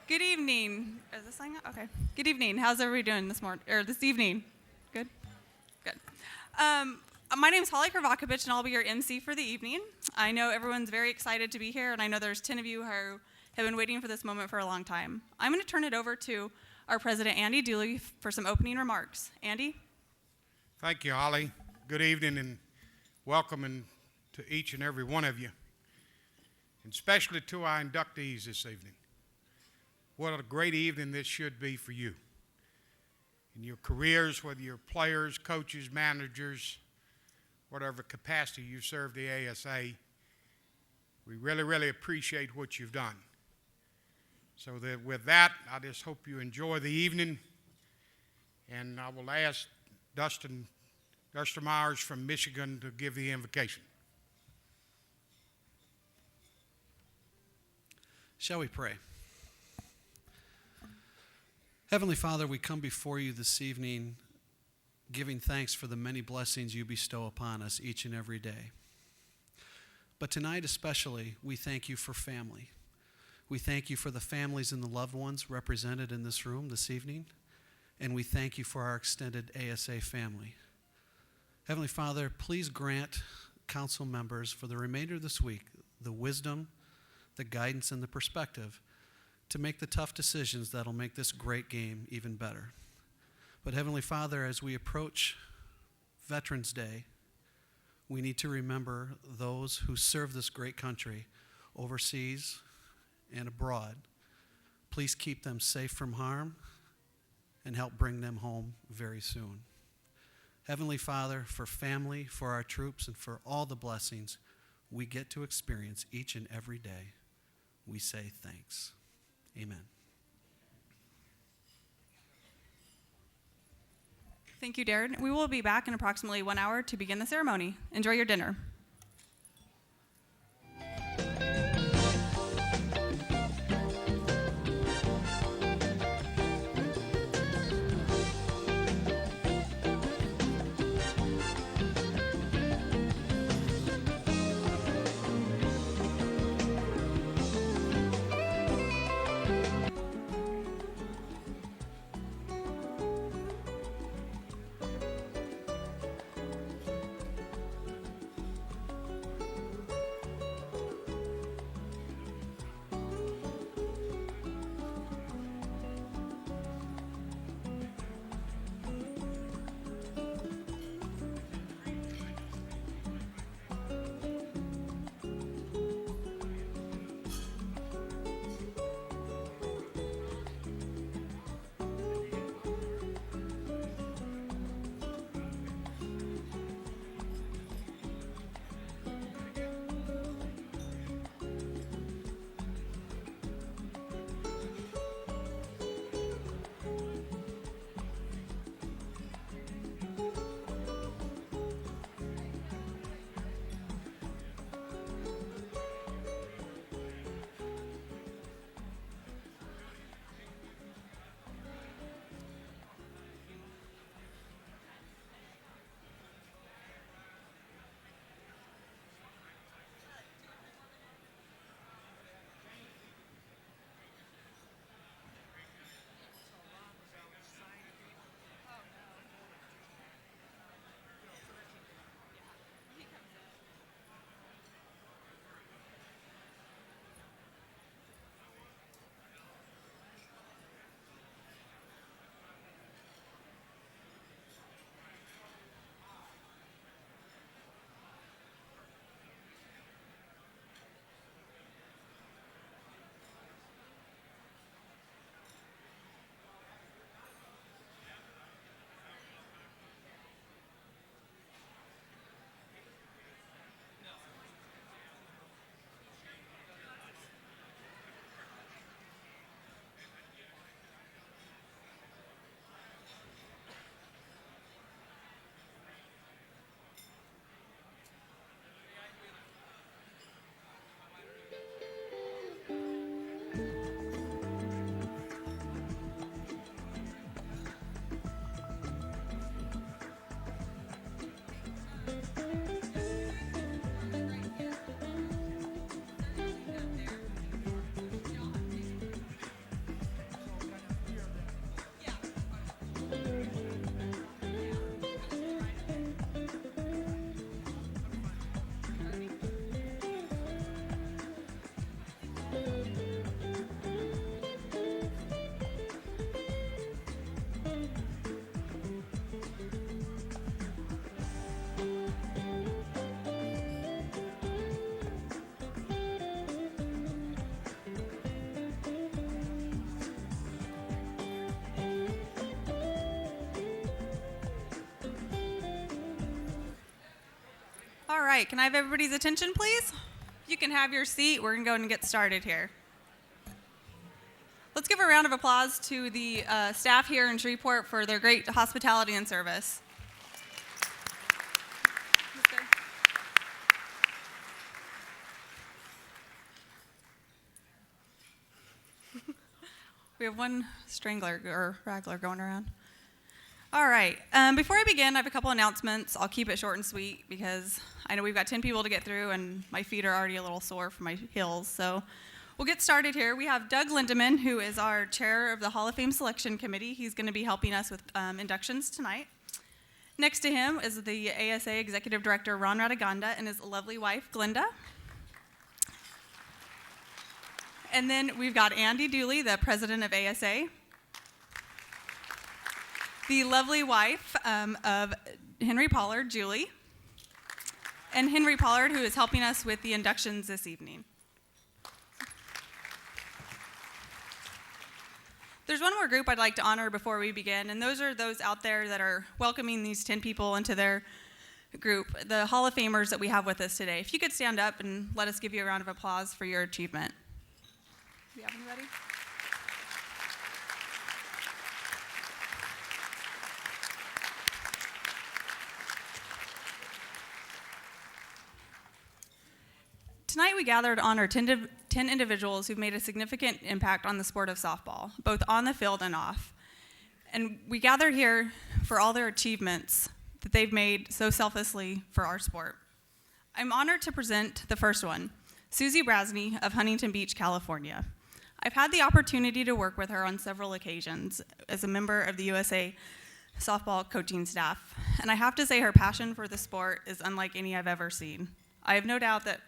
Good evening. Is this sign up? Okay. Good evening. How's everybody doing this morning or this evening? Good. Good. My name is Holly Kravakovich, and I'll be your MC for the evening. I know everyone's very excited to be here, and I know there's 10 of you who have been waiting for this moment for a long time. I'm going to turn it over to our president, Andy Dooley, for some opening remarks. Andy? Thank you, Holly. Good evening and welcome to each and every one of you, and especially to our inductees this evening. What a great evening this should be for you. In your careers, whether you're players, coaches, managers, whatever capacity you serve the ASA, we really, really appreciate what you've done. So that with that, I just hope you enjoy the evening, and I will ask Dustin Myers from Michigan to give the invocation. Shall we pray? Heavenly Father, we come before you this evening giving thanks for the many blessings you bestow upon us each and every day. But tonight especially, we thank you for family. We thank you for the families and the loved ones represented in this room this evening, and we thank you for our extended ASA family. Heavenly Father, please grant council members for the remainder of this week the wisdom, the guidance, and the perspective to make the tough decisions that'll make this great game even better. But Heavenly Father, as we approach Veterans Day, we need to remember those who serve this great country overseas and abroad. Please keep them safe from harm and help bring them home very soon. Heavenly Father, for family, for our troops, and for all the blessings we get to experience each and every day, we say thanks. Amen. Thank you, Darren. We will be back in approximately 1 hour to begin the ceremony. Enjoy your dinner. right, can I have everybody's attention, please? You can have your seat. We're going to go and get started here. Let's give a round of applause to the staff here in Shreveport for their great hospitality and service. We have one strangler or raggler going around. All right. Before I begin, I have a couple announcements. I'll keep it short and sweet because I know we've got 10 people to get through, and my feet are already a little sore from my heels. So we'll get started here. We have Doug Lindemann, who is our chair of the Hall of Fame Selection Committee. He's going to be helping us with inductions tonight. Next to him is the ASA Executive Director, Ron Radaganda, and his lovely wife, Glenda. And then we've got Andy Dooley, the president of ASA. The lovely wife of Henry Pollard, Julie. And Henry Pollard, who is helping us with the inductions this evening. There's one more group I'd like to honor before we begin, and those are those out there that are welcoming these 10 people into their group, the Hall of Famers that we have with us today. If you could stand up and let us give you a round of applause for your achievement. Do you have anybody? Tonight we gathered to honor 10 individuals who've made a significant impact on the sport of softball, both on the field and off. And we gathered here for all their achievements that they've made so selflessly for our sport. I'm honored to present the first one, Susie Brasney of Huntington Beach, California. I've had the opportunity to work with her on several occasions as a member of the USA softball coaching staff, and I have to say her passion for the sport is unlike any I've ever seen. I have no doubt that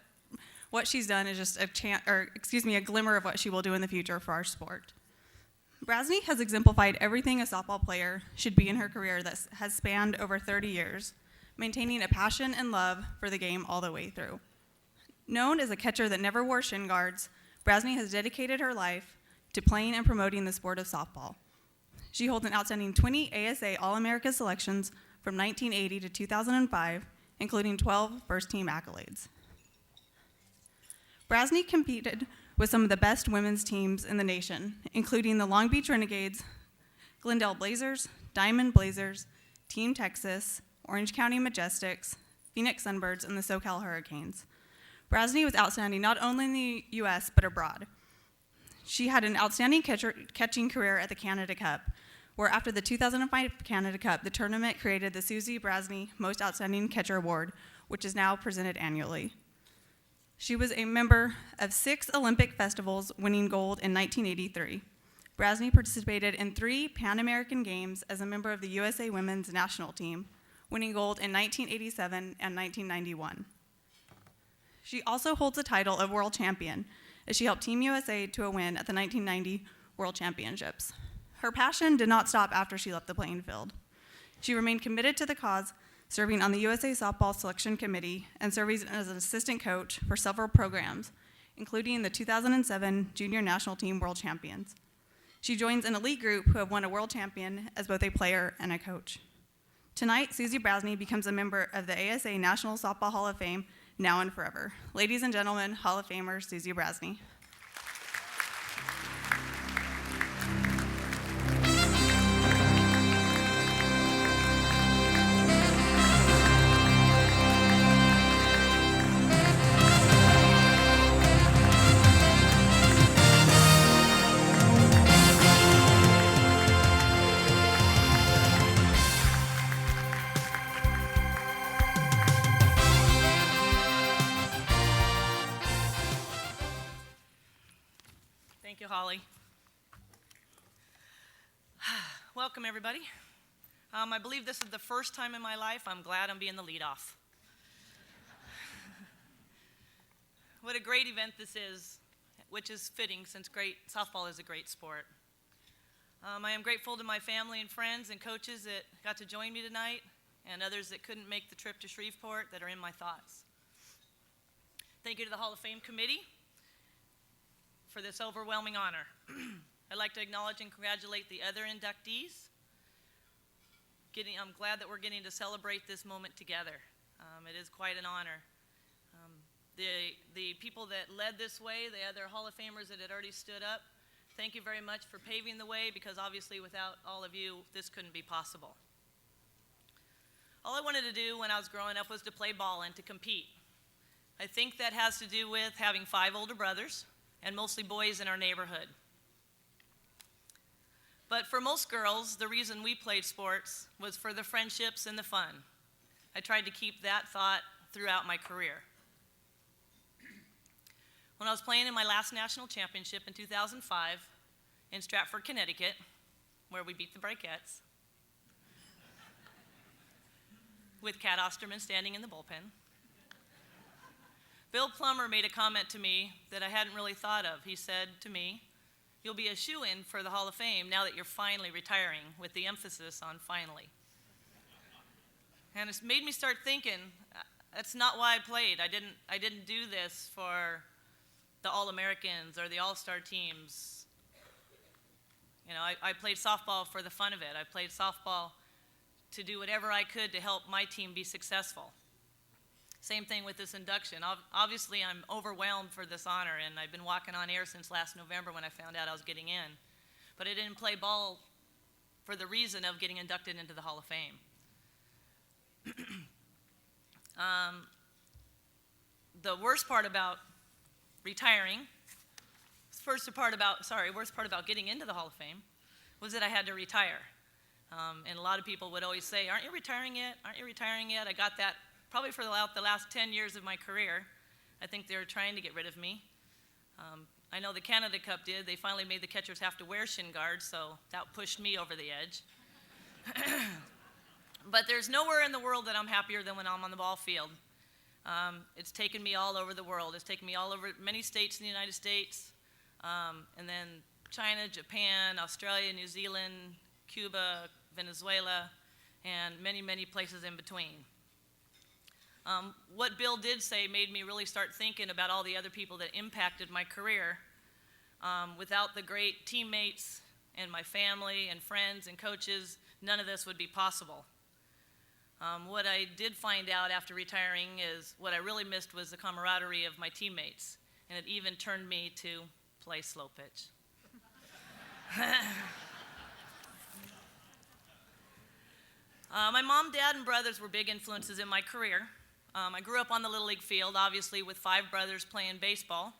what she's done is just a glimmer of what she will do in the future for our sport. Brasney has exemplified everything a softball player should be in her career that has spanned over 30 years, maintaining a passion and love for the game all the way through. Known as a catcher that never wore shin guards, Brasney has dedicated her life to playing and promoting the sport of softball. She holds an outstanding 20 ASA All-America selections from 1980 to 2005, including 12 first-team accolades. Brasney competed with some of the best women's teams in the nation, including the Long Beach Renegades, Glendale Blazers, Diamond Blazers, Team Texas, Orange County Majestics, Phoenix Sunbirds, and the SoCal Hurricanes. Brasney was outstanding not only in the U.S., but abroad. She had an outstanding catching career at the Canada Cup, where after the 2005 Canada Cup, the tournament created the Susie Brasney Most Outstanding Catcher Award, which is now presented annually. She was a member of 6 Olympic festivals, winning gold in 1983. Brasney participated in 3 Pan American Games as a member of the USA Women's National Team, winning gold in 1987 and 1991. She also holds the title of World Champion, as she helped Team USA to a win at the 1990 World Championships. Her passion did not stop after she left the playing field. She remained committed to the cause, serving on the USA Softball Selection Committee and serving as an assistant coach for several programs, including the 2007 Junior National Team World Champions. She joins an elite group who have won a world champion as both a player and a coach. Tonight, Susie Brasney becomes a member of the ASA National Softball Hall of Fame now and forever. Ladies and gentlemen, Hall of Famer Susie Brasney. Thank you, Holly. Welcome, everybody. I believe this is the first time in my life I'm glad I'm being the leadoff. What a great event this is, which is fitting since softball is a great sport. I am grateful to my family and friends and coaches that got to join me tonight and others that couldn't make the trip to Shreveport that are in my thoughts. Thank you to the Hall of Fame Committee for this overwhelming honor. I'd like to acknowledge and congratulate the other inductees. I'm glad that we're getting to celebrate this moment together. It is quite an honor. the people that led this way, the other Hall of Famers that had already stood up, thank you very much for paving the way, because obviously without all of you, this couldn't be possible. All I wanted to do when I was growing up was to play ball and to compete. I think that has to do with having 5 older brothers and mostly boys in our neighborhood. But for most girls, the reason we played sports was for the friendships and the fun. I tried to keep that thought throughout my career. When I was playing in my last national championship in 2005 in Stratford, Connecticut, where we beat the Brikettes, with Cat Osterman standing in the bullpen, Bill Plummer made a comment to me that I hadn't really thought of. He said to me, "You'll be a shoo-in for the Hall of Fame now that you're finally retiring," with the emphasis on finally. And it's made me start thinking, that's not why I played. I didn't do this for the All-Americans or the All-Star teams. You know, I played softball for the fun of it. I played softball to do whatever I could to help my team be successful. Same thing with this induction. Obviously, I'm overwhelmed for this honor, and I've been walking on air since last November when I found out I was getting in. But I didn't play ball for the reason of getting inducted into the Hall of Fame. The worst part about retiring, worst part about getting into the Hall of Fame was that I had to retire. And a lot of people would always say, "Aren't you retiring yet? Aren't you retiring yet?" I got that probably for the last 10 years of my career. I think they were trying to get rid of me. I know the Canada Cup did. They finally made the catchers have to wear shin guards, so that pushed me over the edge. But there's nowhere in the world that I'm happier than when I'm on the ball field. It's taken me all over the world. It's taken me all over many states in the United States, and then China, Japan, Australia, New Zealand, Cuba, Venezuela, and many, many places in between. What Bill did say made me really start thinking about all the other people that impacted my career. Without the great teammates and my family and friends and coaches, none of this would be possible. What I did find out after retiring is what I really missed was the camaraderie of my teammates, and it even turned me to play slow pitch. My mom, dad, and brothers were big influences in my career. I grew up on the Little League field, obviously with 5 brothers playing baseball.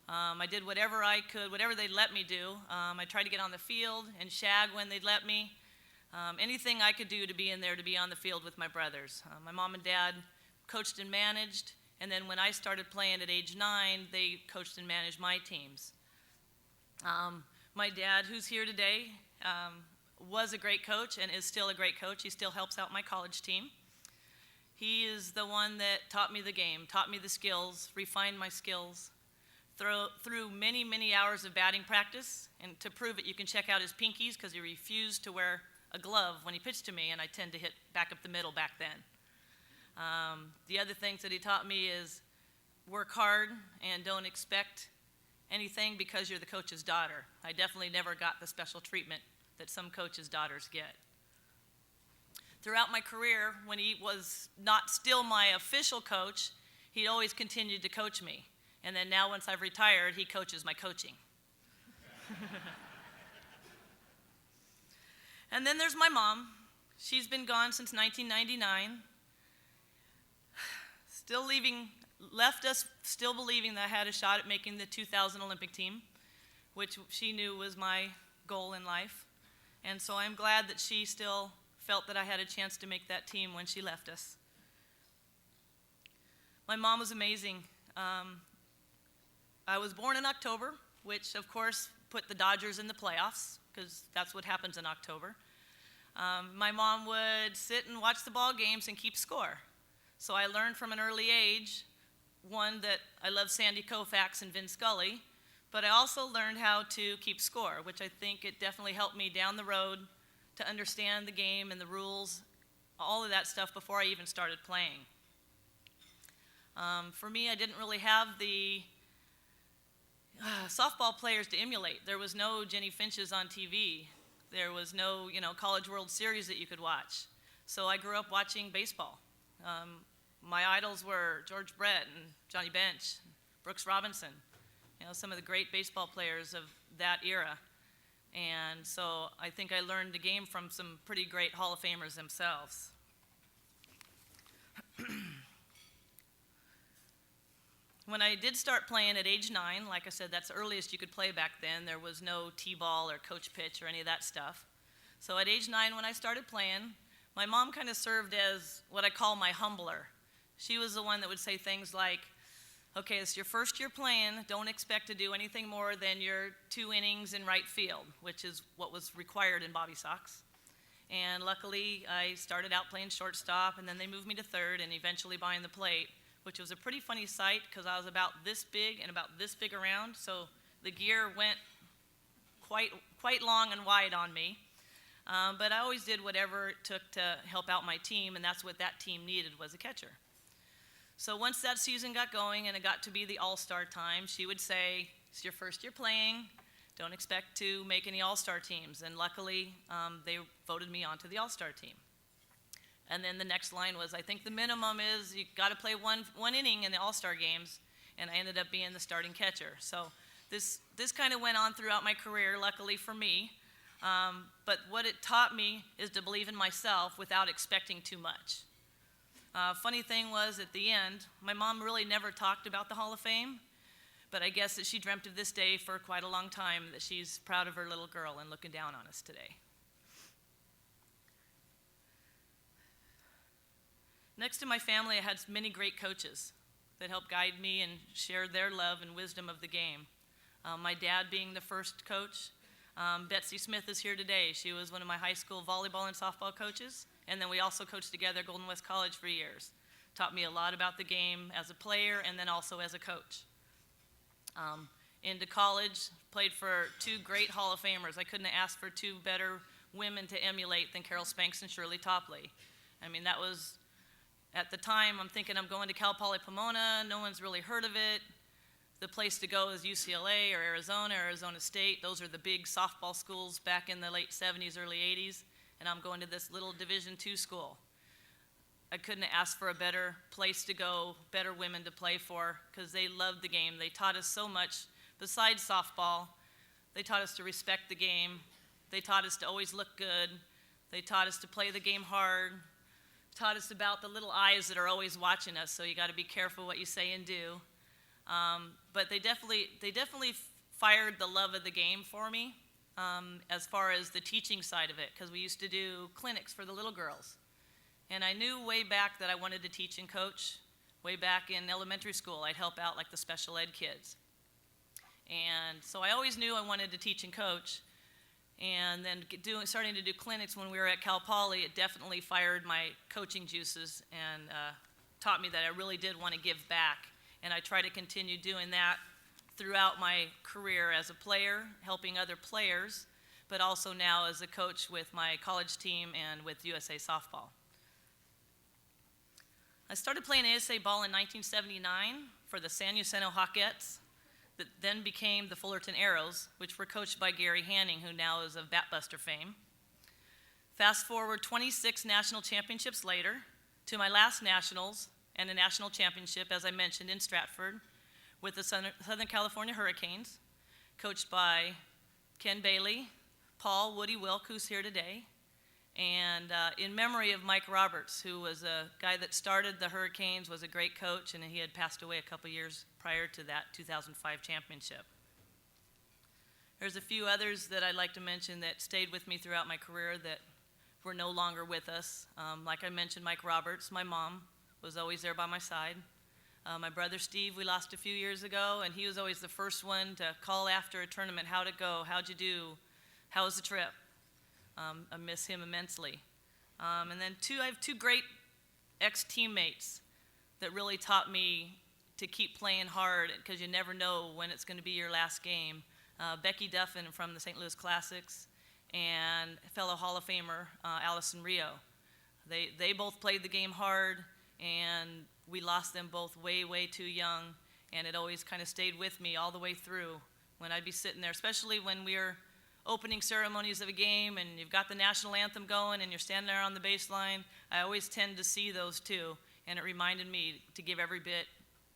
I did whatever I could, whatever they'd let me do. I tried to get on the field and shag when they'd let me. Anything I could do to be in there, to be on the field with my brothers. My mom and dad coached and managed, and then when I started playing at age 9, they coached and managed my teams. My dad, who's here today, was a great coach and is still a great coach. He still helps out my college team. He is the one that taught me the game, taught me the skills, refined my skills. Through many, many hours of batting practice, and to prove it, you can check out his pinkies because he refused to wear a glove when he pitched to me, and I tend to hit back up the middle back then. The other things that he taught me is work hard and don't expect anything because you're the coach's daughter. I definitely never got the special treatment that some coaches' daughters get. Throughout my career, when he was not still my official coach, he'd always continued to coach me. And then now, once I've retired, he coaches my coaching. And then there's my mom. She's been gone since 1999. Left us still believing that I had a shot at making the 2000 Olympic team, which she knew was my goal in life. And so I'm glad that she still felt that I had a chance to make that team when she left us. My mom was amazing. I was born in October, which of course put the Dodgers in the playoffs, because that's what happens in October. My mom would sit and watch the ball games and keep score. So I learned from an early age, one, that I love Sandy Koufax and Vin Scully, but I also learned how to keep score, which I think it definitely helped me down the road to understand the game and the rules, all of that stuff before I even started playing. For me, I didn't really have the softball players to emulate. There was no Jenny Finches on TV. There was no, College World Series that you could watch. So I grew up watching baseball. my idols were George Brett and Johnny Bench, Brooks Robinson, some of the great baseball players of that era. And so I think I learned the game from some pretty great Hall of Famers themselves. When I did start playing at age 9, like I said, that's the earliest you could play back then. There was no T-ball or coach pitch or any of that stuff. So at age 9, when I started playing, my mom kind of served as what I call my humbler. She was the one that would say things like, okay, it's your first year playing, don't expect to do anything more than your 2 innings in right field, which is what was required in Bobby Sox. And luckily, I started out playing shortstop, and then they moved me to third and eventually behind the plate, which was a pretty funny sight because I was about this big and about this big around, so the gear went quite long and wide on me. But I always did whatever it took to help out my team, and that's what that team needed, was a catcher. So once that season got going and it got to be the all-star time, she would say, it's your first year playing, don't expect to make any all-star teams. And luckily, they voted me onto the all-star team. And then the next line was, I think the minimum is you got to play one inning in the all-star games, and I ended up being the starting catcher. So this kind of went on throughout my career, luckily for me. But what it taught me is to believe in myself without expecting too much. Funny thing was, at the end, my mom really never talked about the Hall of Fame, but I guess that she dreamt of this day for quite a long time, that she's proud of her little girl and looking down on us today. Next to my family, I had many great coaches that helped guide me and shared their love and wisdom of the game. My dad being the first coach. Betsy Smith is here today. She was one of my high school volleyball and softball coaches, and then we also coached together at Golden West College for years. Taught me a lot about the game as a player and then also as a coach. Into college, played for 2 great Hall of Famers. I couldn't have asked for 2 better women to emulate than Carol Spanks and Shirley Topley. I mean, that was, at the time, I'm thinking I'm going to Cal Poly Pomona. No one's really heard of it. The place to go is UCLA or Arizona State. Those are the big softball schools back in the late 70s, early 80s. And I'm going to this little Division II school. I couldn't have asked for a better place to go, better women to play for, because they loved the game. They taught us so much besides softball. They taught us to respect the game. They taught us to always look good. They taught us to play the game hard. Taught us about the little eyes that are always watching us, so you got to be careful what you say and do. But they definitely fired the love of the game for me, as far as the teaching side of it, because we used to do clinics for the little girls. And I knew way back that I wanted to teach and coach. Way back in elementary school, I'd help out like the special ed kids. And so I always knew I wanted to teach and coach. And then starting to do clinics when we were at Cal Poly, it definitely fired my coaching juices and taught me that I really did want to give back. And I try to continue doing that throughout my career as a player, helping other players, but also now as a coach with my college team and with USA Softball. I started playing ASA ball in 1979 for the San Jacinto Hawkettes, that then became the Fullerton Arrows, which were coached by Gary Hanning, who now is of Batbuster fame. Fast forward 26 national championships later to my last nationals and a national championship, as I mentioned, in Stratford with the Southern California Hurricanes, coached by Ken Bailey, Paul Woody Wilk, who's here today, and in memory of Mike Roberts, who was a guy that started the Hurricanes, was a great coach, and he had passed away a couple years prior to that 2005 championship. There's a few others that I'd like to mention that stayed with me throughout my career that were no longer with us. Like I mentioned, Mike Roberts, my mom, was always there by my side. My brother Steve, we lost a few years ago, and he was always the first one to call after a tournament, how'd it go, how'd you do, how was the trip? I miss him immensely. And then I have 2 great ex-teammates that really taught me to keep playing hard, because you never know when it's going to be your last game. Becky Duffin from the St. Louis Classics and fellow Hall of Famer Allison Rio. They both played the game hard, and we lost them both way, way too young, and it always kind of stayed with me all the way through when I'd be sitting there, especially when we were opening ceremonies of a game and you've got the national anthem going and you're standing there on the baseline. I always tend to see those two, and it reminded me to give every bit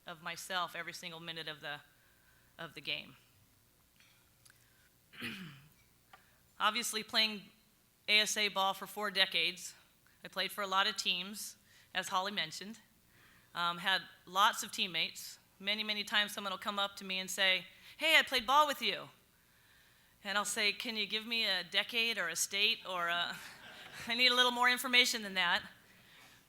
of myself every single minute of the game. Obviously, playing ASA ball for 4 decades, I played for a lot of teams, as Holly mentioned. Had lots of teammates. Many times someone will come up to me and say, "Hey, I played ball with you." And I'll say, "Can you give me a decade or a state or I need a little more information than that."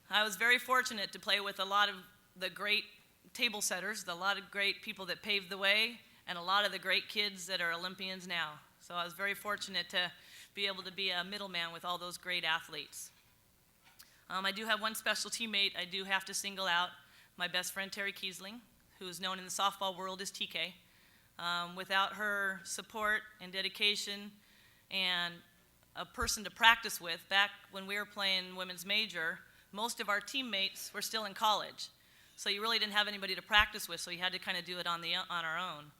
I was very fortunate to play with a lot of the great table setters, a lot of great people that paved the way, and a lot of the great kids that are Olympians now. So I was very fortunate to be able to be a middleman with all those great athletes. I do have one special teammate I do have to single out, my best friend Terry Kiesling, who is known in the softball world as TK. Without her support and dedication and a person to practice with, back when we were playing women's major, most of our teammates were still in college. So you really didn't have anybody to practice with, so you had to kind of do it on our own.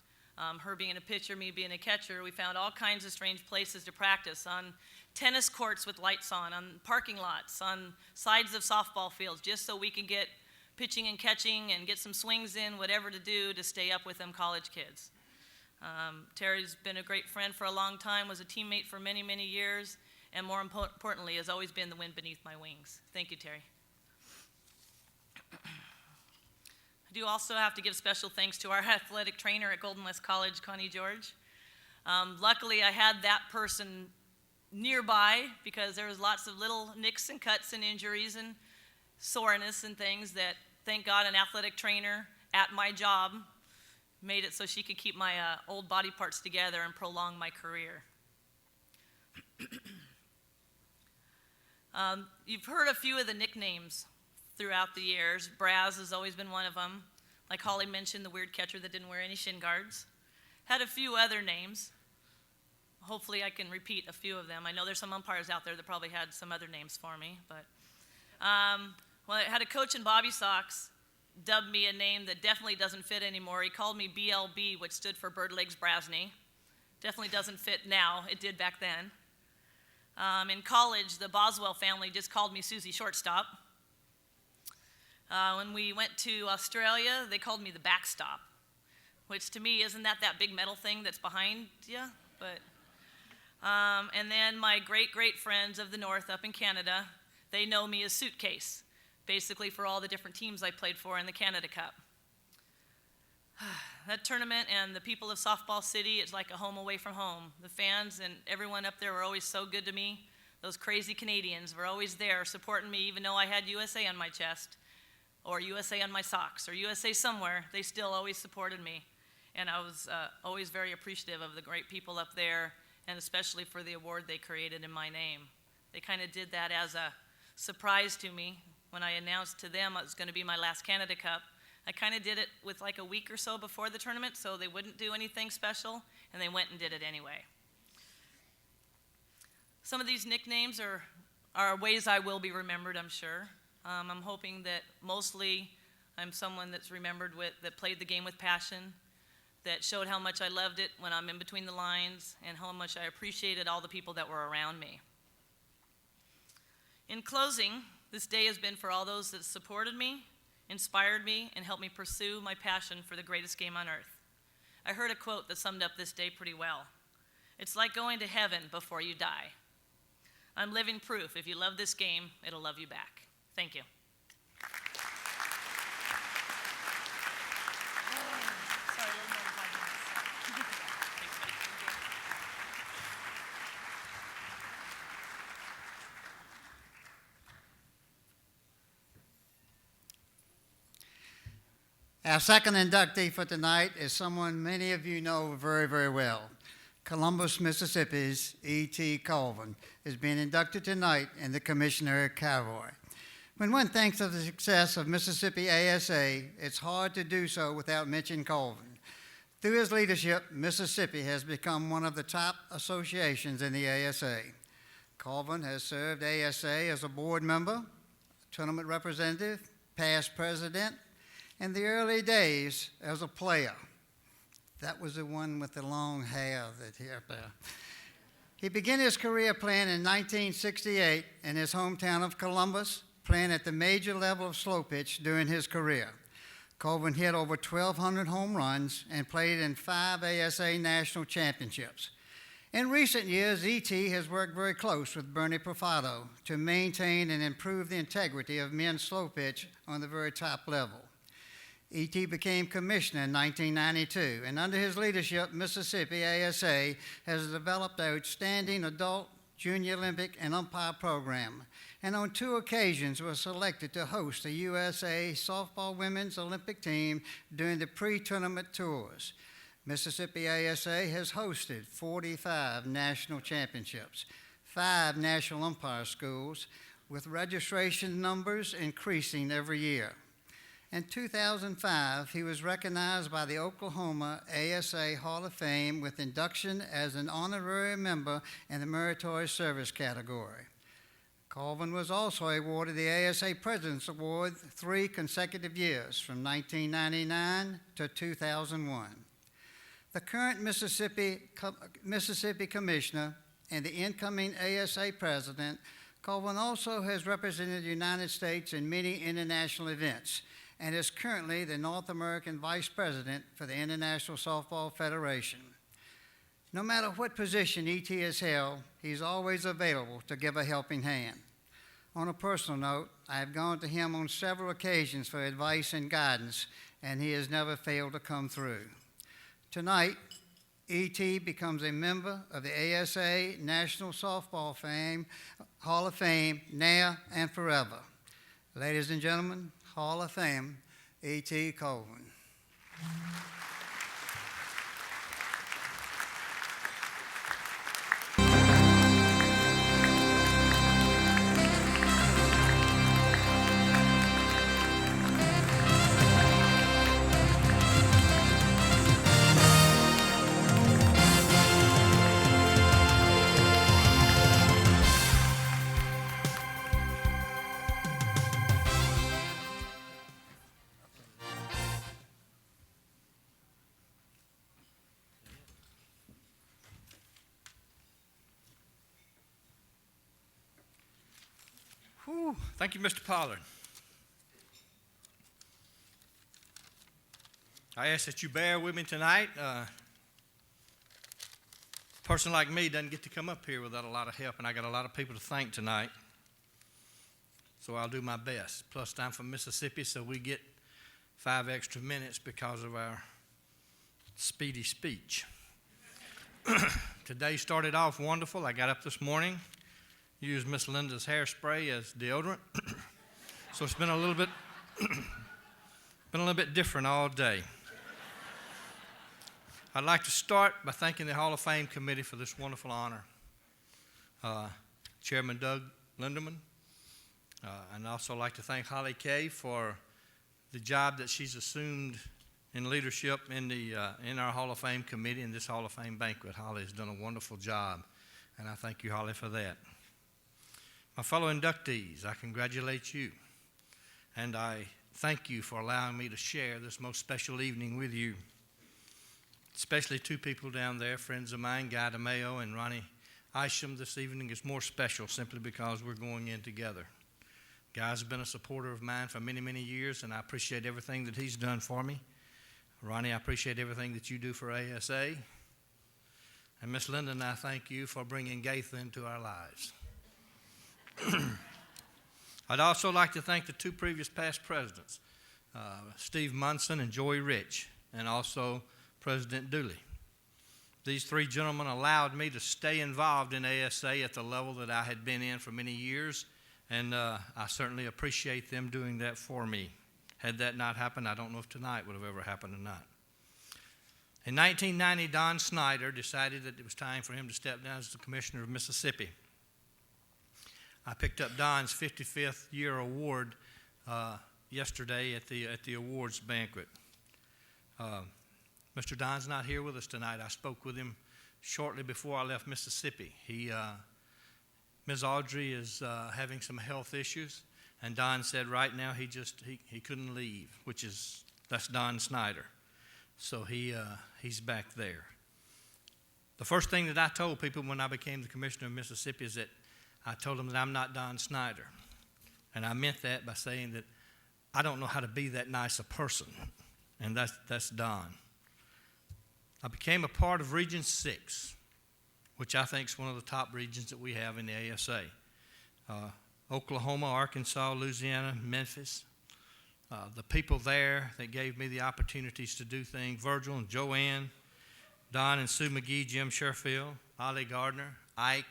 Her being a pitcher, me being a catcher, we found all kinds of strange places to practice, on tennis courts with lights on parking lots, on sides of softball fields, just so we can get pitching and catching and get some swings in, whatever to do to stay up with them college kids. Terry's been a great friend for a long time, was a teammate for many years, and more importantly, has always been the wind beneath my wings. Thank you, Terry. I do also have to give special thanks to our athletic trainer at Golden West College, Connie George. Luckily, I had that person nearby because there was lots of little nicks and cuts and injuries and soreness and things that, thank God, an athletic trainer at my job made it so she could keep my old body parts together and prolong my career. You've heard a few of the nicknames throughout the years. Braz has always been one of them. Like Holly mentioned, the weird catcher that didn't wear any shin guards. Had a few other names. Hopefully I can repeat a few of them. I know there's some umpires out there that probably had some other names for me. But well, I had a coach in Bobby Sox dubbed me a name that definitely doesn't fit anymore. He called me BLB, which stood for Bird Legs Brasney. Definitely doesn't fit now. It did back then. In college, the Boswell family just called me Susie Shortstop. When we went to Australia, they called me the Backstop, which to me isn't that big metal thing that's behind you, but. And then my great friends of the North up in Canada, they know me as Suitcase, basically for all the different teams I played for in the Canada Cup. That tournament and the people of Softball City, it's like a home away from home. The fans and everyone up there were always so good to me. Those crazy Canadians were always there supporting me, even though I had USA on my chest, or USA on my socks, or USA somewhere. They still always supported me. And I was always very appreciative of the great people up there, and especially for the award they created in my name. They kind of did that as a surprise to me when I announced to them it was going to be my last Canada Cup. I kind of did it with like a week or so before the tournament, so they wouldn't do anything special, and they went and did it anyway. Some of these nicknames are ways I will be remembered, I'm sure. I'm hoping that mostly I'm someone that's remembered that played the game with passion, that showed how much I loved it when I'm in between the lines, and how much I appreciated all the people that were around me. In closing, this day has been for all those that supported me, inspired me, and helped me pursue my passion for the greatest game on earth. I heard a quote that summed up this day pretty well. It's like going to heaven before you die. I'm living proof. If you love this game, it'll love you back. Thank you. Our second inductee for tonight is someone many of you know very well. Columbus, Mississippi's E.T. Colvin is being inducted tonight in the Commissioner Cavalry. When one thinks of the success of Mississippi ASA, it's hard to do so without mentioning Colvin. Through his leadership, Mississippi has become one of the top associations in the ASA. Colvin has served ASA as a board member, tournament representative, past president, in the early days as a player. That was the one with the long hair that he up there. He began his career playing in 1968 in his hometown of Columbus, playing at the major level of slow pitch during his career. Colvin hit over 1,200 home runs and played in 5 ASA national championships. In recent years, E.T. has worked very close with Bernie Profado to maintain and improve the integrity of men's slow pitch on the very top level. E.T. became commissioner in 1992, and under his leadership, Mississippi ASA has developed an outstanding adult, junior Olympic, and umpire program, and on 2 occasions was selected to host the USA Softball Women's Olympic team during the pre-tournament tours. Mississippi ASA has hosted 45 national championships, 5 national umpire schools, with registration numbers increasing every year. In 2005, he was recognized by the Oklahoma ASA Hall of Fame with induction as an honorary member in the Meritorious Service category. Colvin was also awarded the ASA President's Award 3 consecutive years, from 1999 to 2001. The current Mississippi Commissioner and the incoming ASA President, Colvin also has represented the United States in many international events and is currently the North American Vice President for the International Softball Federation. No matter what position E.T. has held, he's always available to give a helping hand. On a personal note, I have gone to him on several occasions for advice and guidance, and he has never failed to come through. Tonight, E.T. becomes a member of the ASA National Softball Hall of Fame now and forever. Ladies and gentlemen, Hall of Fame, E.T. Colvin. Whew. Thank you, Mr. Pollard. I ask that you bear with me tonight. A person like me doesn't get to come up here without a lot of help, and I got a lot of people to thank tonight. So I'll do my best. Plus, I'm from Mississippi, so we get 5 extra minutes because of our speedy speech. Today started off wonderful. I got up this morning, used Miss Linda's hairspray as deodorant. So it's been a little bit different all day. I'd like to start by thanking the Hall of Fame committee for this wonderful honor. Chairman Doug Linderman, and I'd also like to thank Holly Kay for the job that she's assumed in leadership in our Hall of Fame committee and this Hall of Fame banquet. Holly has done a wonderful job, and I thank you, Holly, for that. My fellow inductees, I congratulate you, and I thank you for allowing me to share this most special evening with you, especially 2 people down there, friends of mine, Guy DeMayo and Ronnie Isham. This evening is more special simply because we're going in together. Guy's been a supporter of mine for many, many years, and I appreciate everything that he's done for me. Ronnie, I appreciate everything that you do for ASA. And Miss Linda and I thank you for bringing Gaither into our lives. I'd also like to thank the 2 previous past presidents, Steve Munson and Joey Rich, and also President Dooley. These 3 gentlemen allowed me to stay involved in ASA at the level that I had been in for many years, and I certainly appreciate them doing that for me. Had that not happened, I don't know if tonight would have ever happened or not. In 1990, Don Snyder decided that it was time for him to step down as the Commissioner of Mississippi. I picked up Don's 55th year award yesterday at the awards banquet. Mr. Don's not here with us tonight. I spoke with him shortly before I left Mississippi. Ms. Audrey is having some health issues, and Don said right now he couldn't leave, that's Don Snyder. So he's back there. The first thing that I told people when I became the Commissioner of Mississippi is that I told them that I'm not Don Snyder. And I meant that by saying that I don't know how to be that nice a person, and that's Don. I became a part of Region 6, which I think is one of the top regions that we have in the ASA. Oklahoma, Arkansas, Louisiana, Memphis. The people there that gave me the opportunities to do things, Virgil and Joanne, Don and Sue McGee, Jim Sherfield, Ollie Gardner, Ike,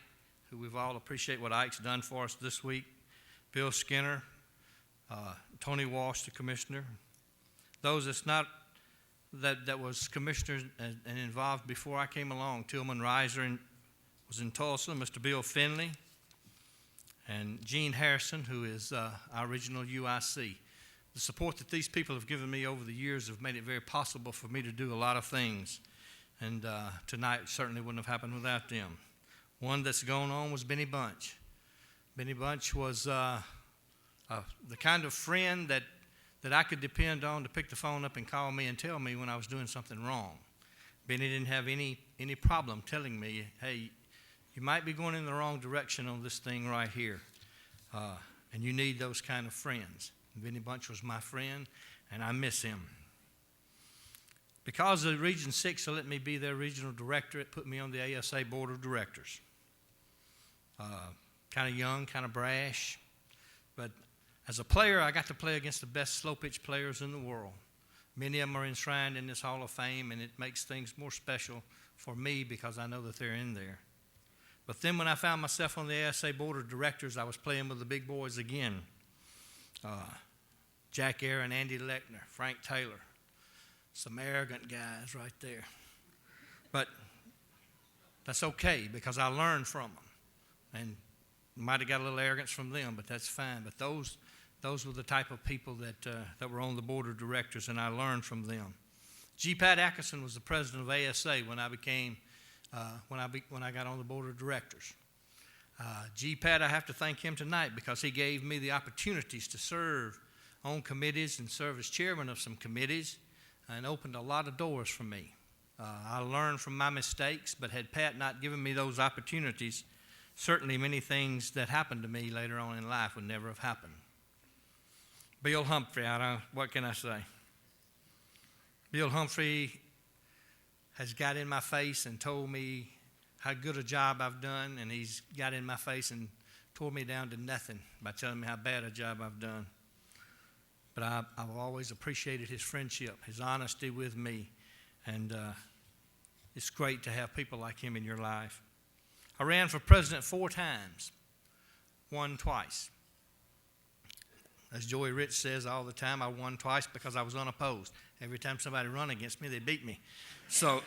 who we've all appreciate what Ike's done for us this week, Bill Skinner, Tony Walsh, the commissioner. Those that's not, that was commissioners and involved before I came along. Tillman Reiser was in Tulsa, Mr. Bill Finley, and Gene Harrison, who is our regional UIC. The support that these people have given me over the years have made it very possible for me to do a lot of things. And tonight certainly wouldn't have happened without them. One that's going on was Benny Bunch. Benny Bunch was the kind of friend that I could depend on to pick the phone up and call me and tell me when I was doing something wrong. Benny didn't have any problem telling me, hey, you might be going in the wrong direction on this thing right here. And you need those kind of friends. Benny Bunch was my friend, and I miss him. Because of Region 6 let me be their regional director, it put me on the ASA Board of Directors. Kind of young, kind of brash, but as a player, I got to play against the best slow pitch players in the world. Many of them are enshrined in this Hall of Fame, and it makes things more special for me because I know that they're in there. But then when I found myself on the ASA Board of Directors, I was playing with the big boys again. Jack Aaron, Andy Lechner, Frank Taylor, some arrogant guys right there. But that's okay because I learned from them. And might have got a little arrogance from them, but that's fine. But those were the type of people that were on the Board of Directors, and I learned from them. G. Pat Atkinson was the president of ASA when I became when I got on the Board of Directors. G. Pat, I have to thank him tonight because he gave me the opportunities to serve on committees and serve as chairman of some committees and opened a lot of doors for me. I learned from my mistakes, but had Pat not given me those opportunities, certainly many things that happened to me later on in life would never have happened. Bill Humphrey, what can I say? Bill Humphrey has got in my face and told me how good a job I've done, and he's got in my face and tore me down to nothing by telling me how bad a job I've done. But I've always appreciated his friendship, his honesty with me, and it's great to have people like him in your life. I ran for president 4 times, won twice. As Joey Rich says all the time, I won twice because I was unopposed. Every time somebody run against me, they beat me. So,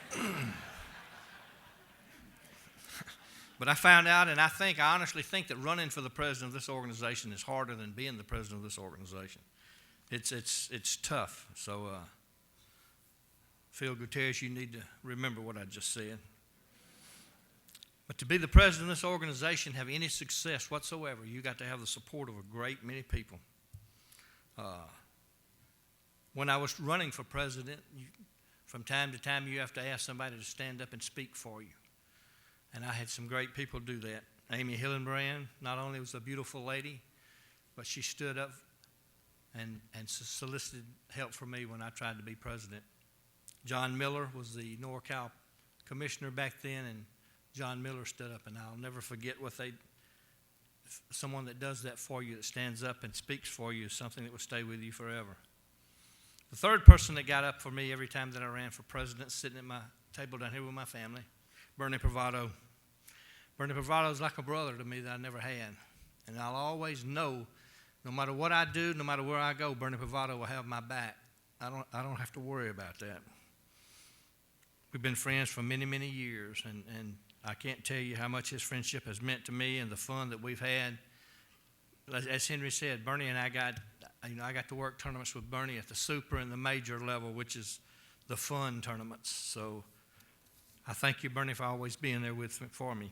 but I found out, and I honestly think that running for the president of this organization is harder than being the president of this organization. It's tough. So, Phil Gutierrez, you need to remember what I just said. But to be the president of this organization, have any success whatsoever, you got to have the support of a great many people. When I was running for president, from time to time you have to ask somebody to stand up and speak for you. And I had some great people do that. Amy Hillenbrand not only was a beautiful lady, but she stood up and solicited help from me when I tried to be president. John Miller was the NorCal commissioner back then, and John Miller stood up, and I'll never forget someone that does that for you, that stands up and speaks for you, is something that will stay with you forever. The third person that got up for me every time that I ran for president, sitting at my table down here with my family, Bernie Privado. Bernie Privado is like a brother to me that I never had. And I'll always know, no matter what I do, no matter where I go, Bernie Privado will have my back. I don't have to worry about that. We've been friends for many, many years, and I can't tell you how much his friendship has meant to me and the fun that we've had. As Henry said, Bernie and I got to work tournaments with Bernie at the super and the major level, which is the fun tournaments. So I thank you, Bernie, for always being there for me.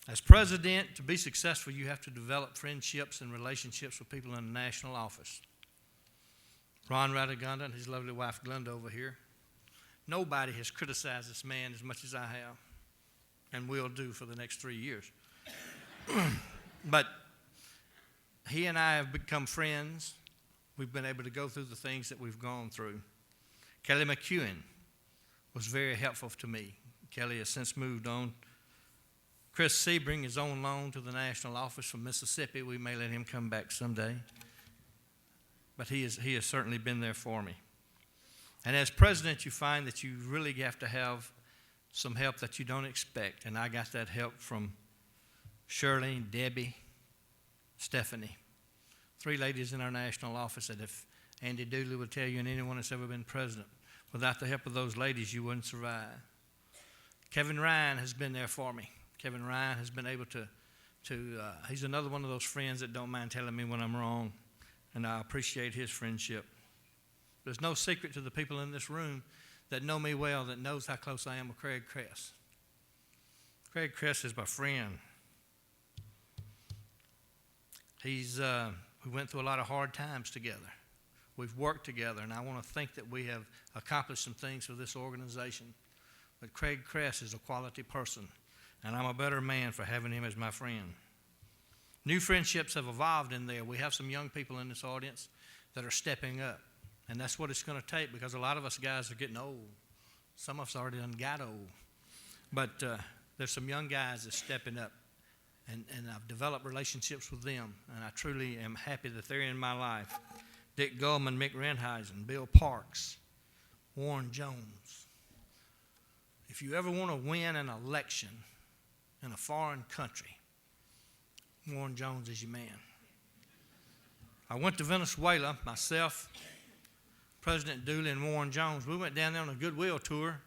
As president, to be successful, you have to develop friendships and relationships with people in the national office. Ron Radagunda and his lovely wife, Glenda, over here. Nobody has criticized this man as much as I have, and will do for the next 3 years. But he and I have become friends. We've been able to go through the things that we've gone through. Kelly McEwen was very helpful to me. Kelly has since moved on. Chris Sebring is on loan to the national office from Mississippi. We may let him come back someday. But he has certainly been there for me. And as president, you find that you really have to have some help that you don't expect. And I got that help from Shirley, Debbie, Stephanie. 3 ladies in our national office that if Andy Dooley would tell you and anyone that's ever been president, without the help of those ladies, you wouldn't survive. Kevin Ryan has been there for me. Kevin Ryan has been able to he's another one of those friends that don't mind telling me when I'm wrong, and I appreciate his friendship. There's no secret to the people in this room that know me well that knows how close I am with Craig Kress. Craig Kress is my friend. We went through a lot of hard times together. We've worked together, and I want to think that we have accomplished some things for this organization. But Craig Kress is a quality person, and I'm a better man for having him as my friend. New friendships have evolved in there. We have some young people in this audience that are stepping up, and that's what it's going to take because a lot of us guys are getting old. Some of us already done got old. But there's some young guys that's stepping up, and I've developed relationships with them, and I truly am happy that they're in my life. Dick Gullman, Mick Renheisen, Bill Parks, Warren Jones. If you ever want to win an election in a foreign country, Warren Jones is your man. I went to Venezuela, myself, President Dooley, and Warren Jones. We went down there on a goodwill tour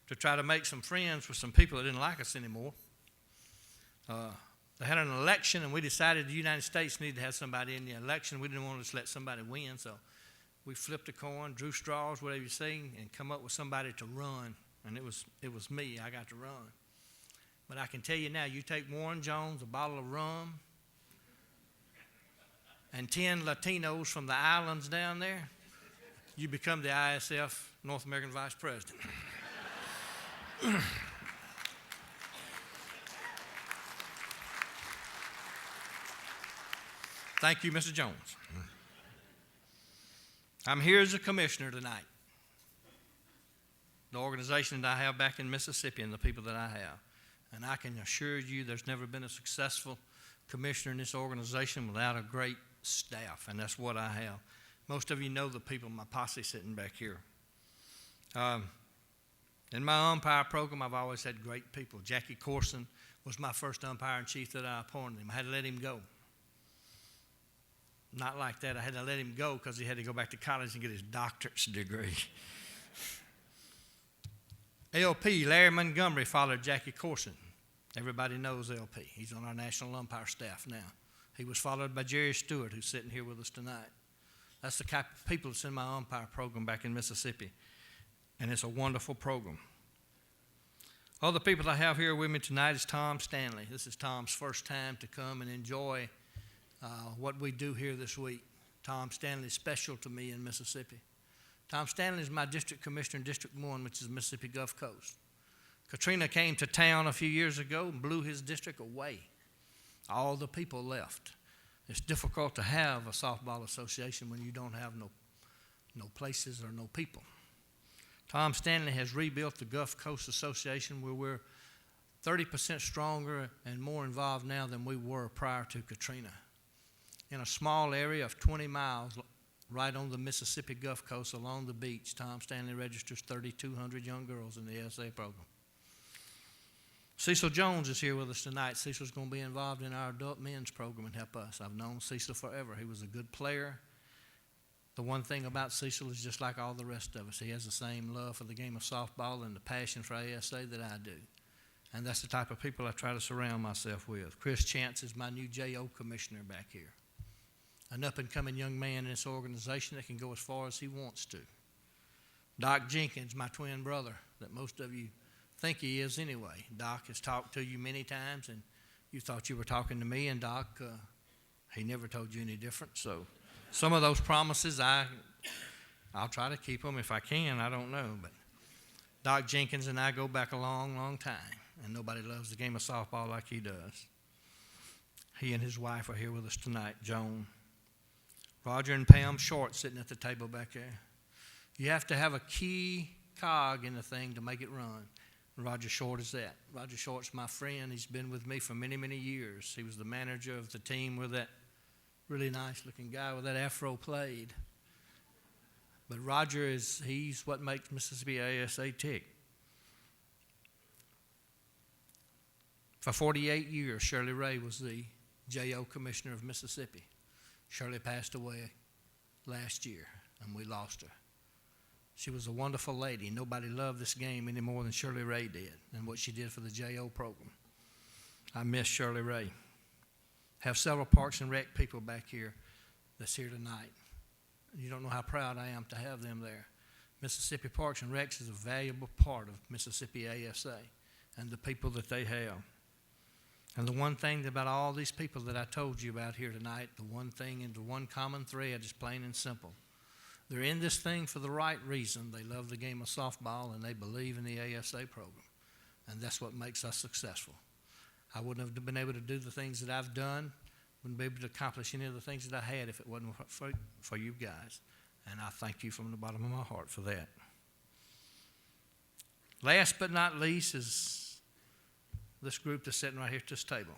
to try to make some friends with some people that didn't like us anymore. They had an election, and we decided the United States needed to have somebody in the election. We didn't want to just let somebody win, so we flipped a coin, drew straws, whatever you see, and come up with somebody to run. And it was me. I got to run. But I can tell you now, you take Warren Jones, a bottle of rum, and 10 Latinos from the islands down there, you become the ISF North American Vice President. Thank you, Mr. Jones. I'm here as a commissioner tonight. The organization that I have back in Mississippi and the people that I have. And I can assure you there's never been a successful commissioner in this organization without a great staff, and that's what I have. Most of you know the people, my posse sitting back here. In my umpire program, I've always had great people. Jackie Corson was my first umpire-in-chief that I appointed him. I had to let him go. Not like that. I had to let him go because he had to go back to college and get his doctorate's degree. LP, Larry Montgomery, followed Jackie Corson. Everybody knows LP. He's on our national umpire staff now. He was followed by Jerry Stewart, who's sitting here with us tonight. That's the type of people that's in my umpire program back in Mississippi, and it's a wonderful program. Other people I have here with me tonight is Tom Stanley. This is Tom's first time to come and enjoy what we do here this week. Tom Stanley is special to me in Mississippi. Tom Stanley is my district commissioner in District 1, which is Mississippi Gulf Coast. Katrina came to town a few years ago and blew his district away. All the people left. It's difficult to have a softball association when you don't have no places or no people. Tom Stanley has rebuilt the Gulf Coast Association where we're 30% stronger and more involved now than we were prior to Katrina. In a small area of 20 miles right on the Mississippi Gulf Coast along the beach, Tom Stanley registers 3,200 young girls in the SA program. Cecil Jones is here with us tonight. Cecil's going to be involved in our adult men's program and help us. I've known Cecil forever. He was a good player. The one thing about Cecil is just like all the rest of us. He has the same love for the game of softball and the passion for ASA that I do. And that's the type of people I try to surround myself with. Chris Chance is my new JO commissioner back here. An up-and-coming young man in this organization that can go as far as he wants to. Doc Jenkins, my twin brother, that most of you think he is anyway. Doc has talked to you many times, and you thought you were talking to me, and Doc, he never told you any different. So some of those promises, I'll try to keep them if I can. I don't know. But Doc Jenkins and I go back a long, long time, and nobody loves the game of softball like he does. He and his wife are here with us tonight, Joan. Roger and Pam Short sitting at the table back there. You have to have a key cog in the thing to make it run. Roger Short is that. Roger Short's my friend. He's been with me for many, many years. He was the manager of the team where that really nice-looking guy with that afro played. But Roger he's what makes Mississippi ASA tick. For 48 years, Shirley Ray was the J.O. Commissioner of Mississippi. Shirley passed away last year, and we lost her. She was a wonderful lady. Nobody loved this game any more than Shirley Ray did and what she did for the J.O. program. I miss Shirley Ray. Have several Parks and Rec people back here that's here tonight. You don't know how proud I am to have them there. Mississippi Parks and Rec is a valuable part of Mississippi ASA and the people that they have. And the one thing about all these people that I told you about here tonight, the one thing and the one common thread is plain and simple. They're in this thing for the right reason. They love the game of softball and they believe in the ASA program. And that's what makes us successful. I wouldn't have been able to do the things that I've done, wouldn't be able to accomplish any of the things that I had if it wasn't for you guys. And I thank you from the bottom of my heart for that. Last but not least is this group that's sitting right here at this table,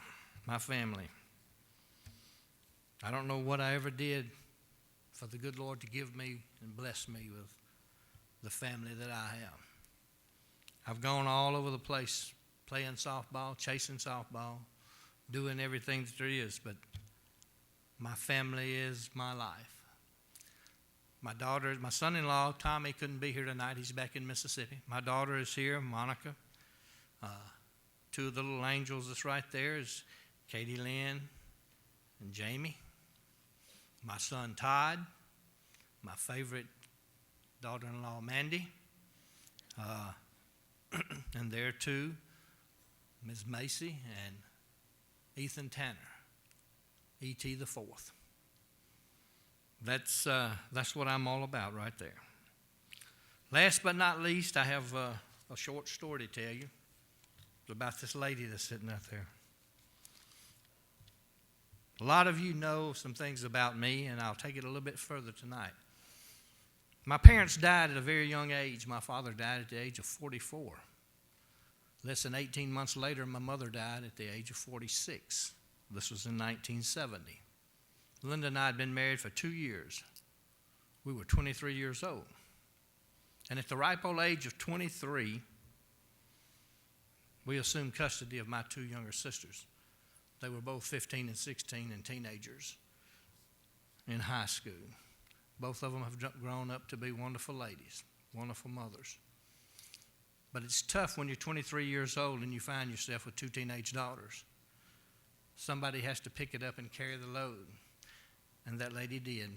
my family. I don't know what I ever did for the good Lord to give me and bless me with the family that I have. I've gone all over the place playing softball, chasing softball, doing everything that there is, but my family is my life. My son-in-law, Tommy, couldn't be here tonight. He's back in Mississippi. My daughter is here, Monica. Two of the little angels that's right there is Katie Lynn and Jamie. My son, Todd. My favorite daughter-in-law, Mandy. And there, too, Ms. Macy and Ethan Tanner, E.T. the Fourth. That's what I'm all about right there. Last but not least, I have a short story to tell you about this lady that's sitting out there. A lot of you know some things about me, and I'll take it a little bit further tonight. My parents died at a very young age. My father died at the age of 44. Less than 18 months later, my mother died at the age of 46. This was in 1970. Linda and I had been married for 2 years. We were 23 years old. And at the ripe old age of 23, we assumed custody of my two younger sisters. They were both 15 and 16 and teenagers in high school. Both of them have grown up to be wonderful ladies, wonderful mothers. But it's tough when you're 23 years old and you find yourself with two teenage daughters. Somebody has to pick it up and carry the load. And that lady did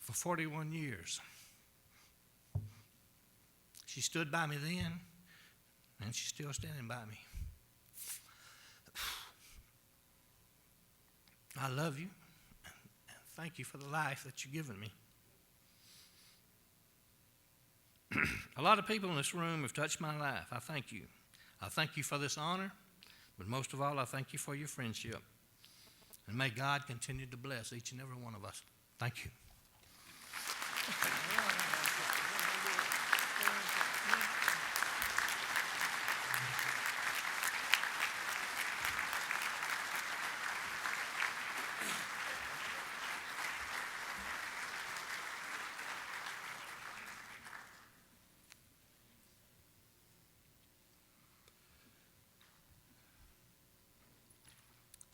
for 41 years. She stood by me then, and she's still standing by me. I love you, and thank you for the life that you've given me. A lot of people in this room have touched my life. I thank you. I thank you for this honor, but most of all, I thank you for your friendship. And may God continue to bless each and every one of us. Thank you.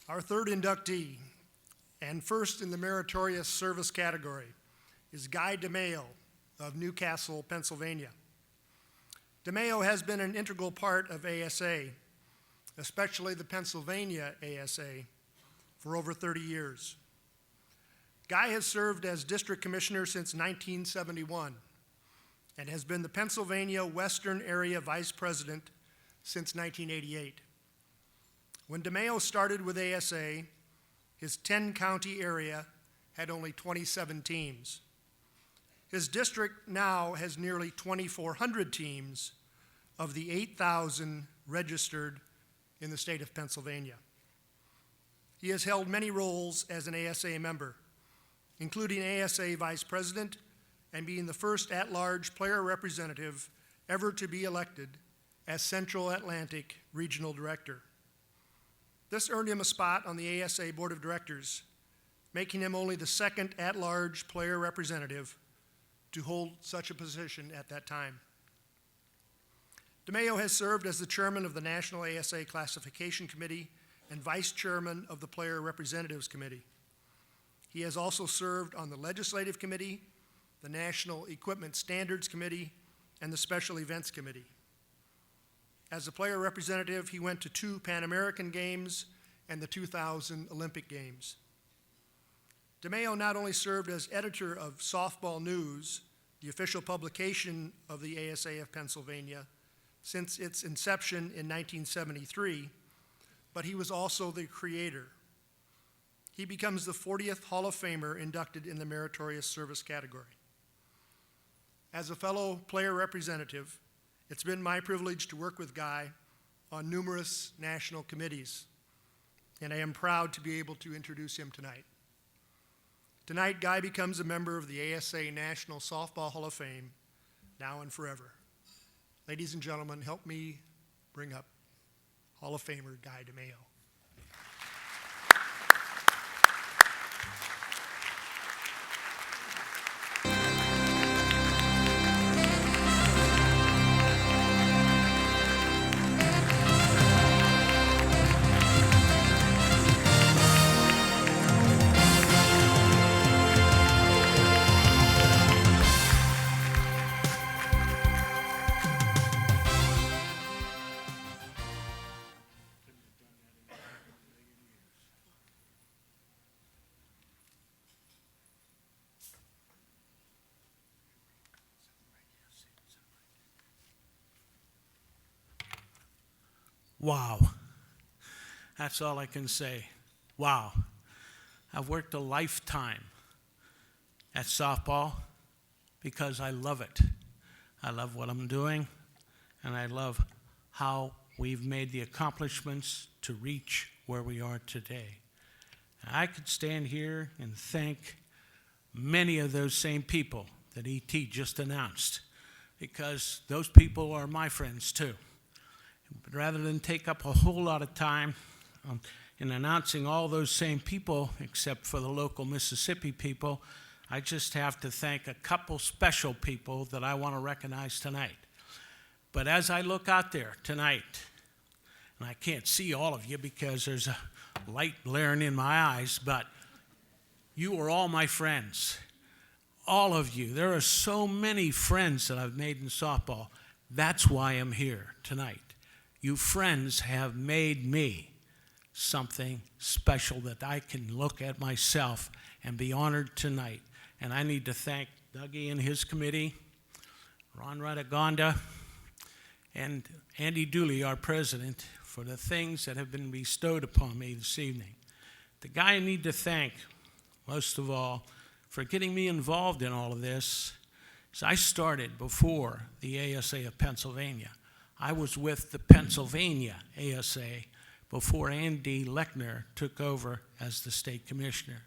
Our third inductee, and first in the meritorious service category, is Guy DeMayo of Newcastle, Pennsylvania. DeMayo has been an integral part of ASA, especially the Pennsylvania ASA, for over 30 years. Guy has served as district commissioner since 1971 and has been the Pennsylvania Western Area Vice President since 1988. When DeMayo started with ASA, his 10-county area had only 27 teams. His district now has nearly 2,400 teams of the 8,000 registered in the state of Pennsylvania. He has held many roles as an ASA member, including ASA Vice President and being the first at-large player representative ever to be elected as Central Atlantic Regional Director. This earned him a spot on the ASA Board of Directors, making him only the second at-large player representative to hold such a position at that time. DeMayo has served as the chairman of the National ASA Classification Committee and vice chairman of the Player Representatives Committee. He has also served on the Legislative Committee, the National Equipment Standards Committee, and the Special Events Committee. As a player representative, he went to 2 Pan American Games and the 2000 Olympic Games. DeMayo not only served as editor of Softball News, the official publication of the ASA of Pennsylvania, since its inception in 1973, but he was also the creator. He becomes the 40th Hall of Famer inducted in the Meritorious Service category. As a fellow player representative, it's been my privilege to work with Guy on numerous national committees, and I am proud to be able to introduce him tonight. Tonight, Guy becomes a member of the ASA National Softball Hall of Fame, now and forever. Ladies and gentlemen, help me bring up Hall of Famer Guy DeMayo. Wow. That's all I can say. Wow. I've worked a lifetime at softball because I love it. I love what I'm doing, and I love how we've made the accomplishments to reach where we are today. I could stand here and thank many of those same people that E.T. just announced, because those people are my friends too. But rather than take up a whole lot of time in announcing all those same people, except for the local Mississippi people, I just have to thank a couple special people that I want to recognize tonight. But as I look out there tonight, and I can't see all of you because there's a light blaring in my eyes, but you are all my friends. All of you. There are so many friends that I've made in softball. That's why I'm here tonight. You friends have made me something special that I can look at myself and be honored tonight. And I need to thank Dougie and his committee, Ron Radagonda, and Andy Dooley, our president, for the things that have been bestowed upon me this evening. The guy I need to thank, most of all, for getting me involved in all of this is I started before the ASA of Pennsylvania. I was with the Pennsylvania ASA before Andy Lechner took over as the state commissioner.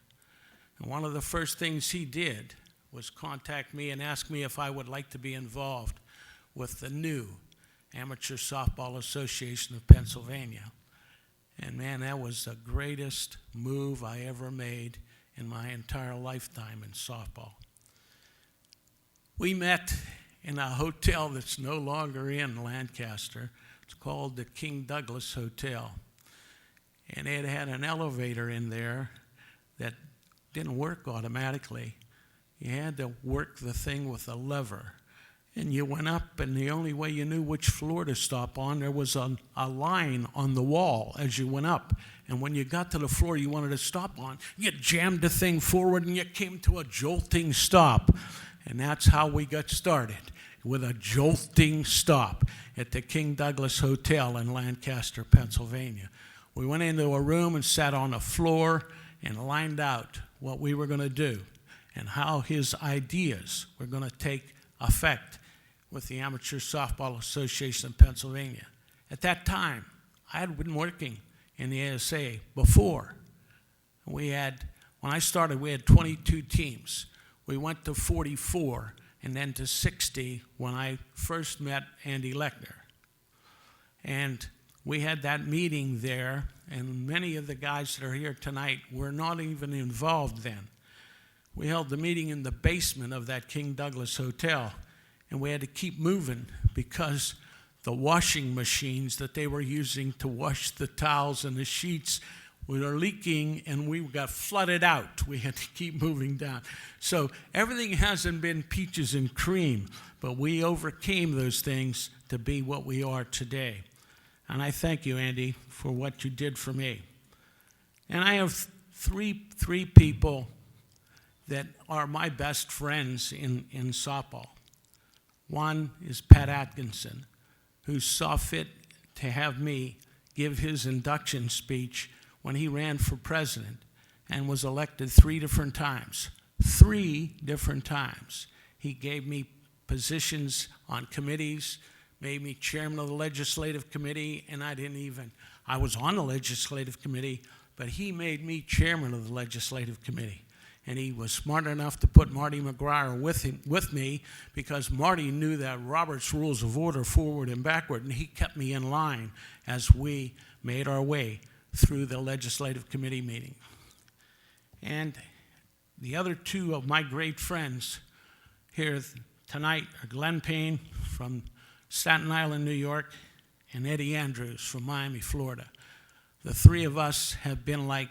And one of the first things he did was contact me and ask me if I would like to be involved with the new Amateur Softball Association of Pennsylvania. And man, that was the greatest move I ever made in my entire lifetime in softball. We met in a hotel that's no longer in Lancaster. It's called the King Douglas Hotel. And it had an elevator in there that didn't work automatically. You had to work the thing with a lever. And you went up, and the only way you knew which floor to stop on, there was a line on the wall as you went up. And when you got to the floor you wanted to stop on, you jammed the thing forward and you came to a jolting stop. And that's how we got started, with a jolting stop at the King Douglas Hotel in Lancaster, Pennsylvania. We went into a room and sat on the floor and lined out what we were going to do and how his ideas were going to take effect with the Amateur Softball Association of Pennsylvania. At that time, I had been working in the ASA before. We had When I started, we had 22 teams. We went to 44 and then to 60 when I first met Andy Lechner. And we had that meeting there, and many of the guys that are here tonight were not even involved then. We held the meeting in the basement of that King Douglas Hotel, and we had to keep moving because the washing machines that they were using to wash the towels and the sheets were leaking, and we got flooded out. We had to keep moving down. So everything hasn't been peaches and cream, but we overcame those things to be what we are today. And I thank you, Andy, for what you did for me. And I have three people that are my best friends in softball. One is Pat Atkinson, who saw fit to have me give his induction speech when he ran for president and was elected 3 different times. 3 different times. He gave me positions on committees, made me chairman of the legislative committee, and I was on the legislative committee, but he made me chairman of the legislative committee. And he was smart enough to put Marty McGuire with me because Marty knew that Robert's Rules of Order forward and backward, and he kept me in line as we made our way through the legislative committee meeting. And the other 2 of my great friends here tonight are Glenn Payne from Staten Island, New York, and Eddie Andrews from Miami, Florida. The 3 of us have been like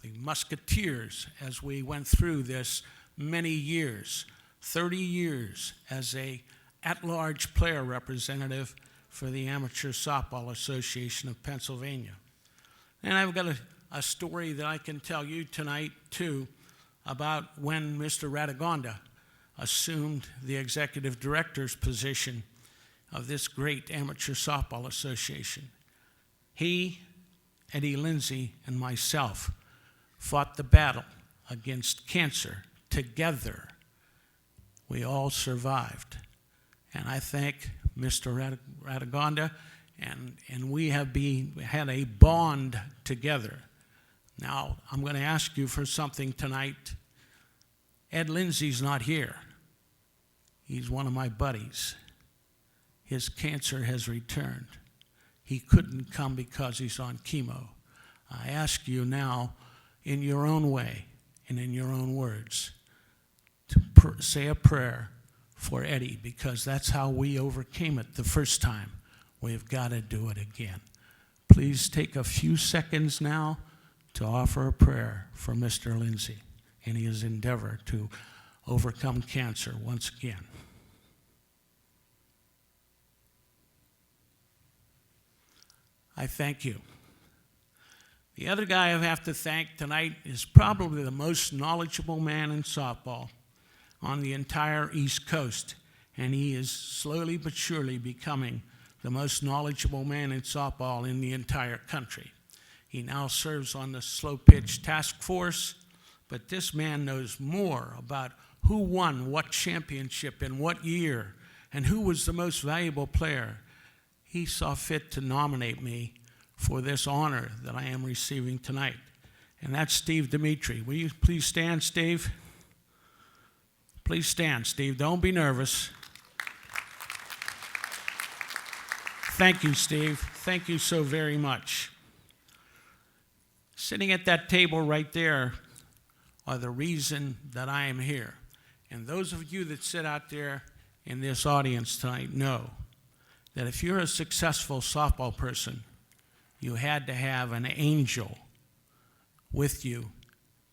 the musketeers as we went through this many years, 30 years as a at-large player representative for the Amateur Softball Association of Pennsylvania. And I've got a story that I can tell you tonight, too, about when Mr. Radagonda assumed the executive director's position of this great Amateur Softball Association. He, Eddie Lindsay, and myself fought the battle against cancer together. We all survived. And I thank Mr. Radagonda, and we have had a bond together. Now, I'm going to ask you for something tonight. Ed Lindsay's not here. He's one of my buddies. His cancer has returned. He couldn't come because he's on chemo. I ask you now, in your own way and in your own words, to say a prayer for Eddie, because that's how we overcame it the first time. We've got to do it again. Please take a few seconds now to offer a prayer for Mr. Lindsay in his endeavor to overcome cancer once again. I thank you. The other guy I have to thank tonight is probably the most knowledgeable man in softball on the entire East Coast, and he is slowly but surely becoming the most knowledgeable man in softball in the entire country. He now serves on the slow pitch task force, but this man knows more about who won what championship in what year and who was the most valuable player. He saw fit to nominate me for this honor that I am receiving tonight, and that's Steve Dimitri. Will you please stand, Steve? Please stand, Steve. Don't be nervous. Thank you, Steve. Thank you so very much. Sitting at that table right there are the reason that I am here. And those of you that sit out there in this audience tonight know that if you're a successful softball person, you had to have an angel with you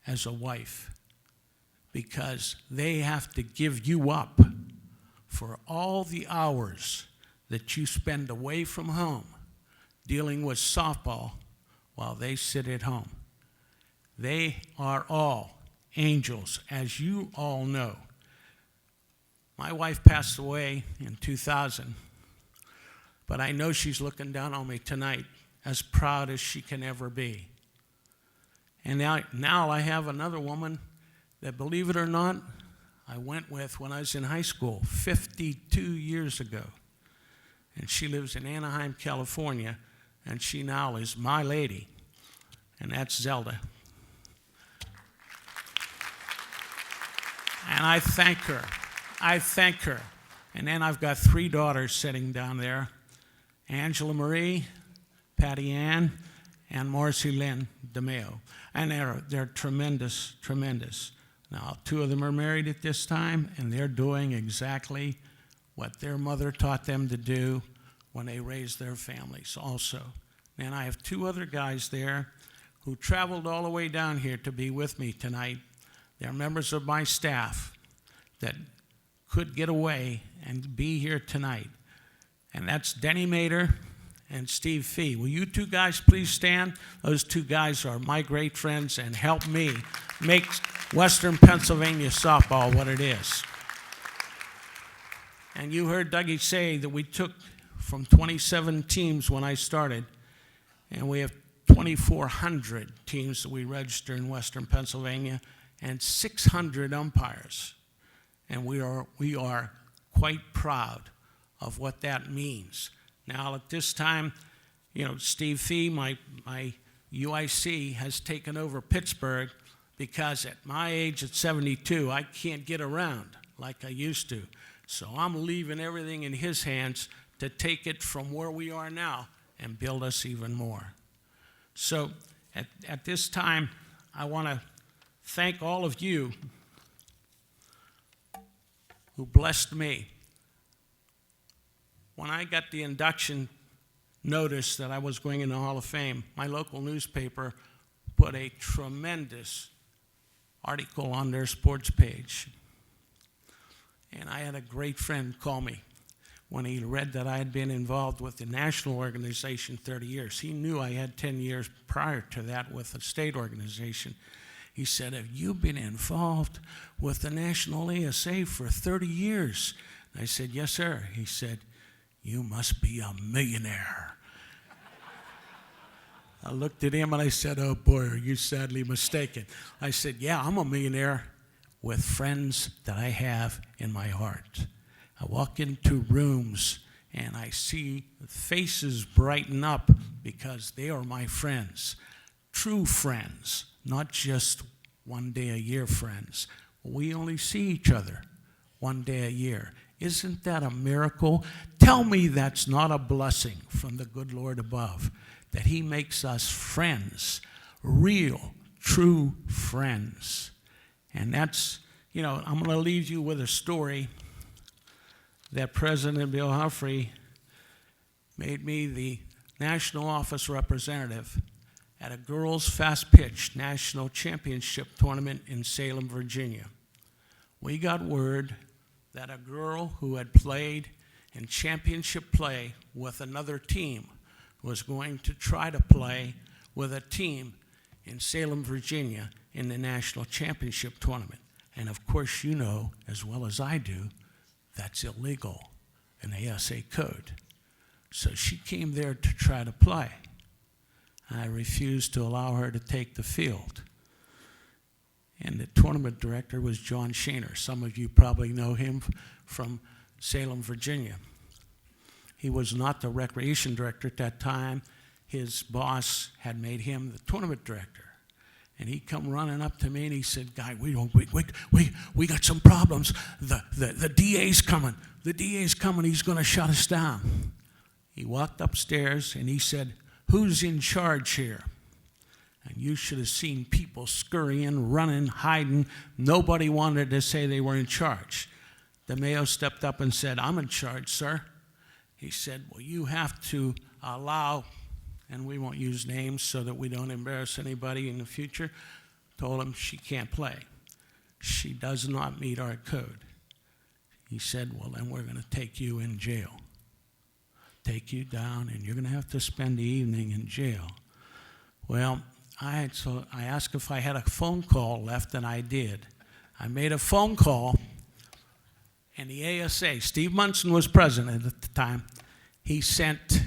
as a wife, because they have to give you up for all the hours that you spend away from home dealing with softball while they sit at home. They are all angels, as you all know. My wife passed away in 2000, but I know she's looking down on me tonight as proud as she can ever be. And now I have another woman that, believe it or not, I went with when I was in high school 52 years ago. And she lives in Anaheim, California, and she now is my lady, and that's Zelda. And I thank her. I thank her. And then I've got 3 daughters sitting down there, Angela Marie, Patty Ann, and Marcy Lynn DeMeo. And they're tremendous, tremendous. Now, 2 of them are married at this time, and they're doing exactly what their mother taught them to do when they raised their families also. And I have 2 other guys there who traveled all the way down here to be with me tonight. They're members of my staff that could get away and be here tonight. And that's Denny Mater and Steve Fee. Will you 2 guys please stand? Those 2 guys are my great friends and help me make Western Pennsylvania softball what it is. And you heard Dougie say that we took from 27 teams when I started, and we have 2,400 teams that we register in Western Pennsylvania and 600 umpires. And we are quite proud of what that means. Now, at this time, you know, Steve Fee, my UIC, has taken over Pittsburgh because at my age, at 72, I can't get around like I used to. So I'm leaving everything in his hands to take it from where we are now and build us even more. So at this time, I want to thank all of you who blessed me. When I got the induction notice that I was going in the Hall of Fame, my local newspaper put a tremendous article on their sports page. And I had a great friend call me when he read that I had been involved with the national organization 30 years. He knew I had 10 years prior to that with a state organization. He said, "Have you been involved with the National ASA for 30 years?" And I said, "Yes, sir." He said, "You must be a millionaire." I looked at him and I said, "Oh boy, are you sadly mistaken." I said, "Yeah, I'm a millionaire with friends that I have in my heart." I walk into rooms and I see faces brighten up because they are my friends, true friends, not just one day a year friends. We only see each other one day a year. Isn't that a miracle? Tell me that's not a blessing from the good Lord above, that he makes us friends, real, true friends. And that's, you know, I'm going to leave you with a story that President Bill Humphrey made me the national office representative at a girls' fast pitch national championship tournament in Salem, Virginia. We got word that a girl who had played in championship play with another team was going to try to play with a team in Salem, Virginia in the national championship tournament. And of course, you know as well as I do, that's illegal in the ASA code. So she came there to try to play. I refused to allow her to take the field. And the tournament director was John Shaner. Some of you probably know him from Salem, Virginia. He was not the recreation director at that time. His boss had made him the tournament director. And he come running up to me and he said, "Guy, we got some problems. The DA's coming. The DA's coming. He's going to shut us down." He walked upstairs and he said, "Who's in charge here?" And you should have seen people scurrying, running, hiding. Nobody wanted to say they were in charge. The mayor stepped up and said, "I'm in charge, sir." He said, "Well, you have to allow," and we won't use names so that we don't embarrass anybody in the future, told him she can't play. She does not meet our code. He said, "Well, then we're going to take you in jail. Take you down, and you're going to have to spend the evening in jail." Well, I asked if I had a phone call left, and I did. I made a phone call, and the ASA, Steve Munson was president at the time, he sent,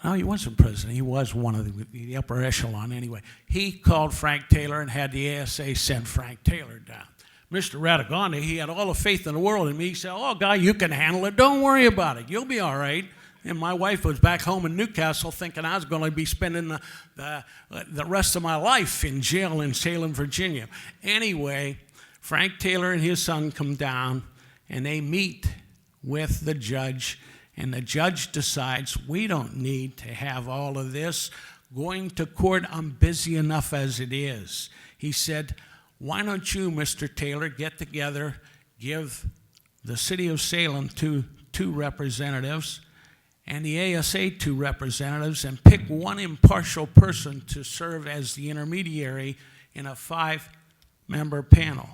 no, he wasn't president, he was one of the upper echelon anyway. He called Frank Taylor and had the ASA send Frank Taylor down. Mr. Radaganda, he had all the faith in the world in me. He said, "Oh, Guy, you can handle it. Don't worry about it. You'll be all right." and my wife was back home in Newcastle thinking I was going to be spending the rest of my life in jail in Salem, Virginia. Anyway, Frank Taylor and his son come down, and they meet with the judge, and the judge decides, we don't need to have all of this. Going to court, I'm busy enough as it is. He said, why don't you, Mr. Taylor, get together, give the city of Salem two representatives and the ASA 2 representatives, and pick one impartial person to serve as the intermediary in a 5-member panel.